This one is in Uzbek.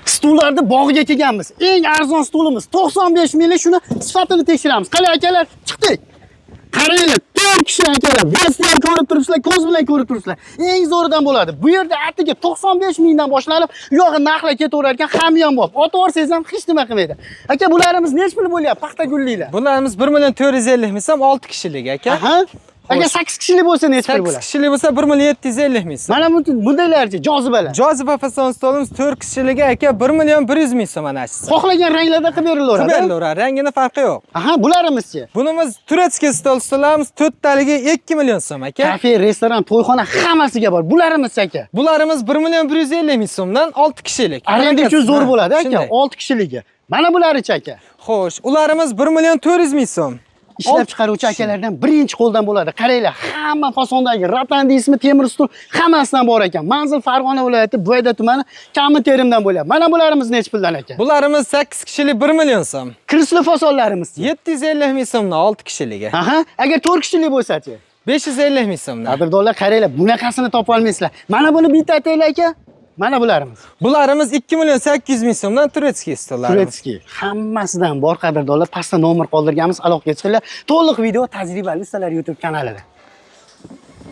Stullarni bog'iga kelganmiz. Eng arzon stulimiz 95 minglik, shuni sifatini tekshiramiz. Qalay akalar, chiqdik. Qaranglar, 4 kishi akalar. Vasiyat ko'rib turibsizlar, ko'z bilan ko'rib turibsizlar. Eng zo'ridan bo'ladi. Bu yerda atiga 95 mingdan boshlanib, u yog'i narxlar ketaverar ekan, hamma ham bor. Ota olsangiz ham hech nima qilmaydi. Aka, bularimiz nech pul bo'lyapti? Paxta gulliklar. Bularimiz 1.450 ming so'm 6 kishilik aka. Aha. Agar 8 kishilik bo'lsa nech pul 8 bo'ladi? kishilik bo'lsa 1.750 ming so'm. Mana bundaylarchi jozibalar. Joziba fason stolimiz 4 kishiligi aka 1.100 ming so'm ana shu. Xohlagan ranglarda qilib berilaveradi. Qilib berilaveradi, rangini farqi yo'q. Aha, bularimizchi? Bunimiz turetskiy stollarimiz 4 taligi 2 million so'm aka. Kafe, restoran, to'yxona hammasiga bor. Bularimiz aka. Bularimiz 1.150 ming so'mdan 6 kishilik. Arenda uchun zo'r bo'ladi aka, Shunday. 6 kishiligi. Mana bularichi aka. Xo'sh, ularimiz 1.400 ming so'm. Ishlab chiqaruvchi akalardan birinchi qo'ldan bo'ladi. Qaranglar, hamma fasondagi ratan deysizmi, temir stul hammasidan bor ekan. Manzil Farg'ona viloyati, Buvayda tumani, Kami terimdan bo'lyapti. Mana bularimiz nech puldan aka? Bularimiz 8 kishilik 1 million so'm. Krisli fasonlarimiz. 750 ming so'mdan 6 kishiligi. Aha, agar 4 kishilik bo'lsa-chi? 550 ming so'mdan. Qadrdonlar, qaranglar, bunaqasini topa olmaysizlar. Mana buni bitta aytaylar aka. Mana bularimiz. Bularimiz 2 million 800 ming so'mdan turetskiy stollarimiz. Turetskiy. Hammasidan bor qadrdonlar. Pastda nomer qoldirganmiz, aloqaga chiqinglar. To'liq video tajribali ustalar YouTube kanalida.